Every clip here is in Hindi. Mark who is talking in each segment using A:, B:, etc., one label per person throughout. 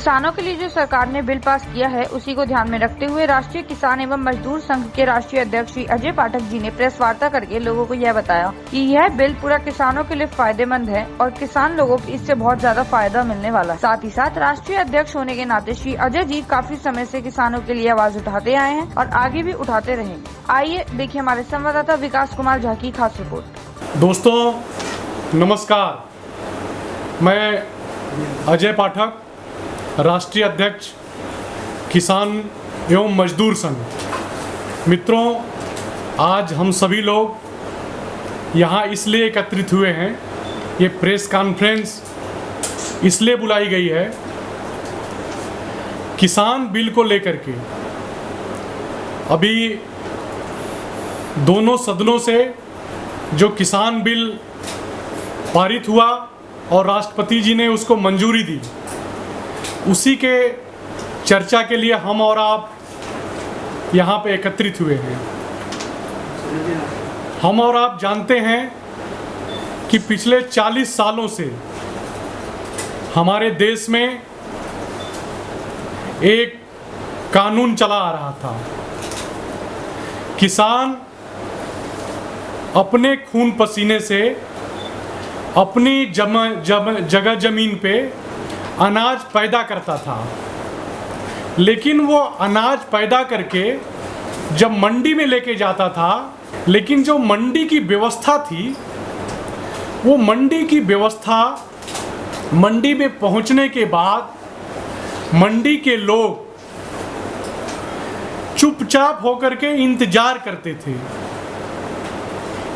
A: किसानों के लिए जो सरकार ने बिल पास किया है उसी को ध्यान में रखते हुए राष्ट्रीय किसान एवं मजदूर संघ के राष्ट्रीय अध्यक्ष श्री अजय पाठक जी ने प्रेस वार्ता करके लोगों को यह बताया कि यह बिल पूरा किसानों के लिए फायदेमंद है और किसान लोगों को इससे बहुत ज्यादा फायदा मिलने वाला है। साथ ही साथ राष्ट्रीय अध्यक्ष होने के नाते श्री अजय जी काफी समय से किसानों के लिए आवाज उठाते आए हैं और आगे भी उठाते रहेंगे। आइए देखिए हमारे संवाददाता विकास कुमार झा की खास रिपोर्ट।
B: दोस्तों नमस्कार, मैं अजय पाठक, राष्ट्रीय अध्यक्ष किसान एवं मजदूर संघ। मित्रों, आज हम सभी लोग यहाँ इसलिए एकत्रित हुए हैं, ये प्रेस कॉन्फ्रेंस इसलिए बुलाई गई है किसान बिल को लेकर के। अभी दोनों सदनों से जो किसान बिल पारित हुआ और राष्ट्रपति जी ने उसको मंजूरी दी, उसी के चर्चा के लिए हम और आप यहाँ पे एकत्रित हुए हैं। हम और आप जानते हैं कि पिछले 40 सालों से हमारे देश में एक कानून चला आ रहा था। किसान अपने खून पसीने से अपनी जगह जमीन पे अनाज पैदा करता था, लेकिन वो अनाज पैदा करके जब मंडी में लेके जाता था, लेकिन जो मंडी की व्यवस्था थी, वो मंडी की व्यवस्था मंडी में पहुंचने के बाद मंडी के लोग चुपचाप होकर के इंतजार करते थे।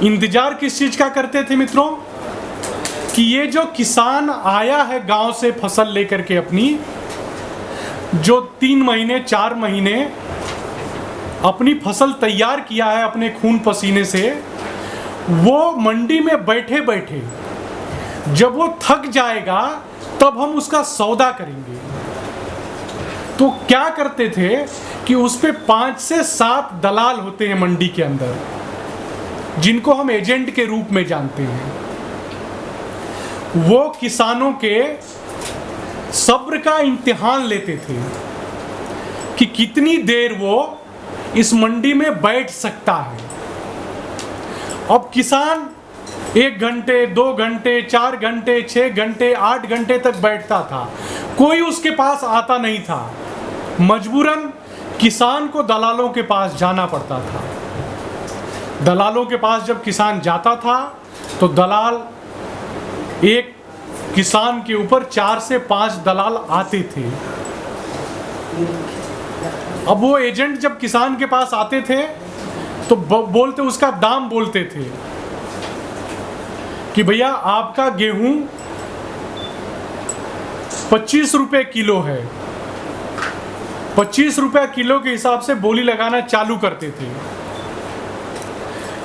B: इंतजार किस चीज का करते थे मित्रों? कि ये जो किसान आया है गांव से फसल लेकर के अपनी, जो 3 महीने 4 महीने अपनी फसल तैयार किया है अपने खून पसीने से, वो मंडी में बैठे बैठे जब वो थक जाएगा तब हम उसका सौदा करेंगे। तो क्या करते थे कि उस पे 5 से 7 दलाल होते हैं मंडी के अंदर, जिनको हम एजेंट के रूप में जानते हैं। वो किसानों के सब्र का इम्तिहान लेते थे कि कितनी देर वो इस मंडी में बैठ सकता है। अब किसान 1 घंटे 2 घंटे 4 घंटे 6 घंटे 8 घंटे तक बैठता था, कोई उसके पास आता नहीं था। मजबूरन किसान को दलालों के पास जाना पड़ता था। दलालों के पास जब किसान जाता था तो दलाल एक किसान के ऊपर 4 से 5 दलाल आते थे। अब वो एजेंट जब किसान के पास आते थे तो बोलते, उसका दाम बोलते थे कि भैया आपका गेहूं 25 रुपए किलो है। 25 रुपए किलो के हिसाब से बोली लगाना चालू करते थे।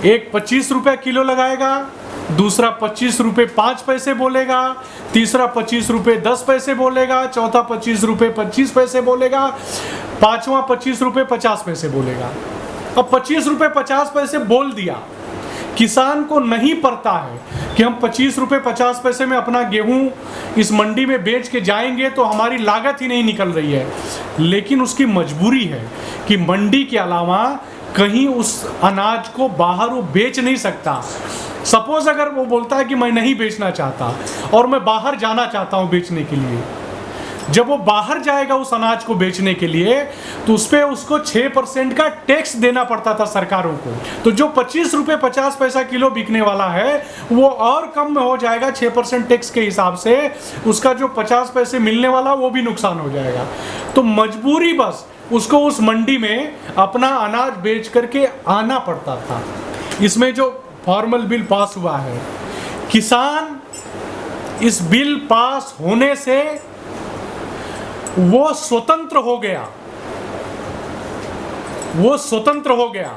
B: एक 25 रुपए किलो लगाएगा, दूसरा 25 रुपए 5 पैसे बोलेगा, तीसरा 25 रुपए 10 पैसे बोलेगा, चौथा 25 रुपए 25 पैसे बोलेगा, पांचवा 25 रुपए 50 पैसे बोलेगा। अब 25 रुपए 50 पैसे बोल दिया। किसान को नहीं पड़ता है कि हम 25 रुपए 50 पैसे में अपना गेहूं इस मंडी में बेच के जाएंगे तो हमारी लागत ही नहीं निकल रही है, लेकिन उसकी मजबूरी है कि मंडी के अलावा कहीं उस अनाज को बाहर वो बेच नहीं सकता। सपोज अगर वो बोलता है कि मैं नहीं बेचना चाहता और मैं बाहर जाना चाहता हूं बेचने के लिए, जब वो बाहर जाएगा उस अनाज को बेचने के लिए तो उस पर उसको 6% का टैक्स देना पड़ता था सरकारों को। तो जो 25 रुपए 50 पैसा किलो बिकने वाला है वो और कम में हो जाएगा 6% टैक्स के हिसाब से। उसका जो 50 पैसे मिलने वाला वो भी नुकसान हो जाएगा। तो मजबूरी बस उसको उस मंडी में अपना अनाज बेच करके आना पड़ता था। इसमें जो फॉर्मल बिल पास हुआ है, किसान इस बिल पास होने से वो स्वतंत्र हो गया। वो स्वतंत्र हो गया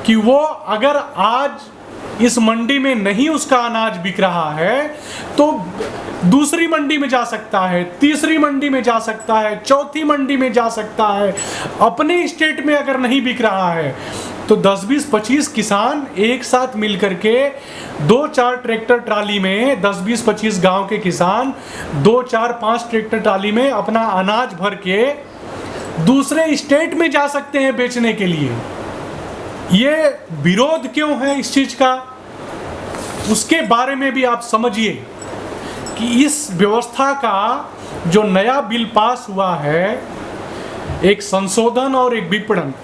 B: कि वो अगर आज इस मंडी में नहीं उसका अनाज बिक रहा है तो दूसरी मंडी में जा सकता है, तीसरी मंडी में जा सकता है, चौथी मंडी में जा सकता है। अपने स्टेट में अगर नहीं बिक रहा है तो 10, 20, 25 किसान एक साथ मिल करके 2-4 ट्रैक्टर ट्राली में 10, 20, 25 गांव के किसान 2, 4, 5 ट्रैक्टर ट्राली में अपना अनाज भर के दूसरे स्टेट में जा सकते हैं बेचने के लिए। ये विरोध क्यों है इस चीज का, उसके बारे में भी आप समझिए कि इस व्यवस्था का जो नया बिल पास हुआ है, एक संशोधन और एक विपणन,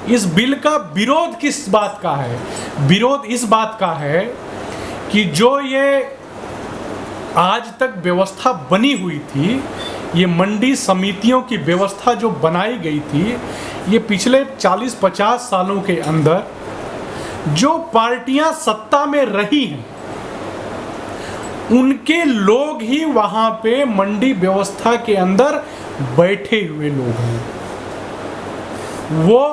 B: इस बिल का विरोध किस बात का है? विरोध इस बात का है कि जो ये आज तक व्यवस्था बनी हुई थी, ये मंडी समितियों की व्यवस्था जो बनाई गई थी, ये पिछले 40-50 सालों के अंदर जो पार्टियां सत्ता में रही हैं, उनके लोग ही वहां पे मंडी व्यवस्था के अंदर बैठे हुए लोग हैं। वो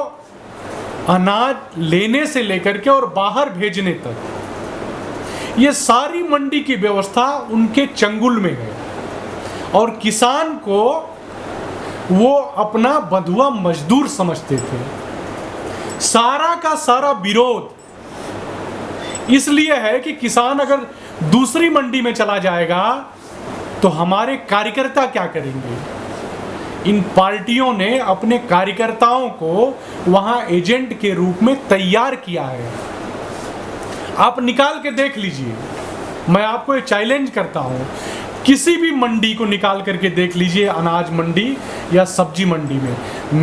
B: अनाज लेने से लेकर के और बाहर भेजने तक, ये सारी मंडी की व्यवस्था उनके चंगुल में है। और किसान को वो अपना बंधुआ मजदूर समझते थे। सारा का सारा विरोध इसलिए है कि किसान अगर दूसरी मंडी में चला जाएगा तो हमारे कार्यकर्ता क्या करेंगे। इन पार्टियों ने अपने कार्यकर्ताओं को वहां एजेंट के रूप में तैयार किया है। आप निकाल के देख लीजिए, मैं आपको एक चैलेंज करता हूं, किसी भी मंडी को निकाल करके देख लीजिए, अनाज मंडी या सब्जी मंडी में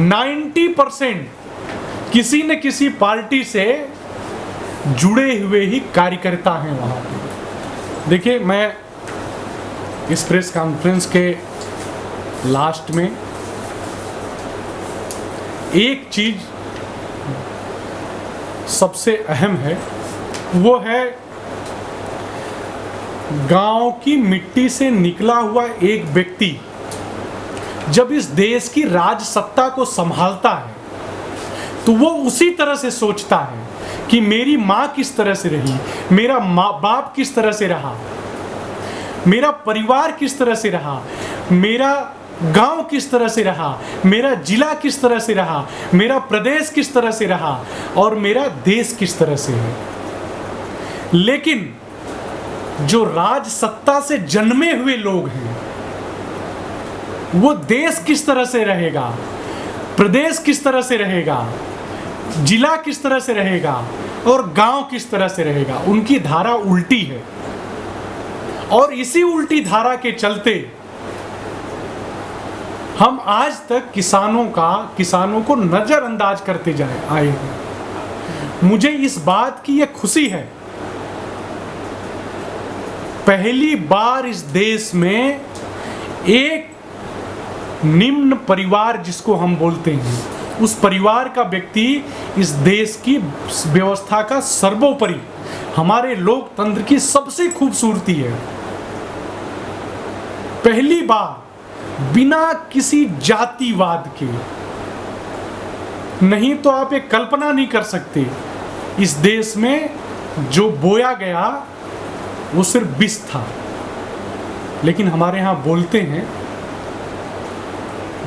B: 90% किसी न किसी पार्टी से जुड़े हुए ही कार्यकर्ता हैं वहां पे। देखिए, मैं इस प्रेस कॉन्फ्रेंस के लास्ट में एक चीज सबसे अहम है, वो है गांव की मिट्टी से निकला हुआ एक व्यक्ति जब इस देश की राज सत्ता को संभालता है तो वो उसी तरह से सोचता है कि मेरी माँ किस तरह से रही, मेरा बाप किस तरह से रहा, मेरा परिवार किस तरह से रहा, मेरा गांव किस तरह से रहा, मेरा जिला किस तरह से रहा, मेरा प्रदेश किस तरह से रहा और मेरा देश किस तरह से है। लेकिन जो राज सत्ता से जन्मे हुए लोग हैं, वो देश किस तरह से रहेगा, प्रदेश किस तरह से रहेगा, जिला किस तरह से रहेगा और गांव किस तरह से रहेगा, उनकी धारा उल्टी है। और इसी उल्टी धारा के चलते हम आज तक किसानों को नजरअंदाज करते आए हैं। मुझे इस बात की यह खुशी है, पहली बार इस देश में एक निम्न परिवार जिसको हम बोलते हैं, उस परिवार का व्यक्ति इस देश की व्यवस्था का सर्वोपरि, हमारे लोकतंत्र की सबसे खूबसूरती है। पहली बार बिना किसी जातिवाद के, नहीं तो आप एक कल्पना नहीं कर सकते, इस देश में जो बोया गया वो सिर्फ विष था। लेकिन हमारे यहाँ बोलते हैं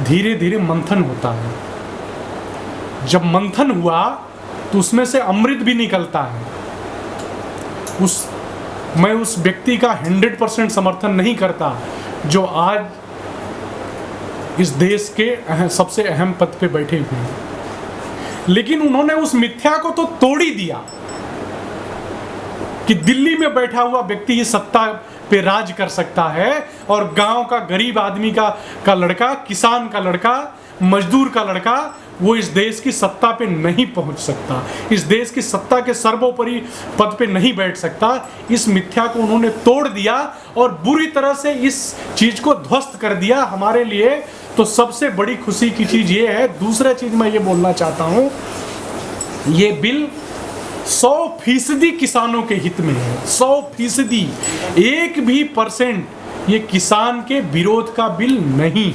B: धीरे धीरे मंथन होता है। जब मंथन हुआ तो उसमें से अमृत भी निकलता है। मैं उस व्यक्ति का 100% समर्थन नहीं करता जो आज इस देश के सबसे अहम पद पे बैठे हुए हैं, लेकिन उन्होंने उस मिथ्या को तो तोड़ ही दिया कि दिल्ली में बैठा हुआ व्यक्ति ही सत्ता पे राज कर सकता है और गांव का गरीब आदमी का लड़का, किसान का लड़का, मजदूर का लड़का, वो इस देश की सत्ता पे नहीं पहुंच सकता, इस देश की सत्ता के सर्वोपरि पद पे नहीं बैठ सकता। इस मिथ्या को उन्होंने तोड़ दिया और बुरी तरह से इस चीज को ध्वस्त कर दिया। हमारे लिए तो सबसे बड़ी खुशी की चीज ये है। दूसरा चीज मैं ये बोलना चाहता हूं, ये बिल 100% किसानों के हित में है। 100%, 1% ये किसान के विरोध का बिल नहीं।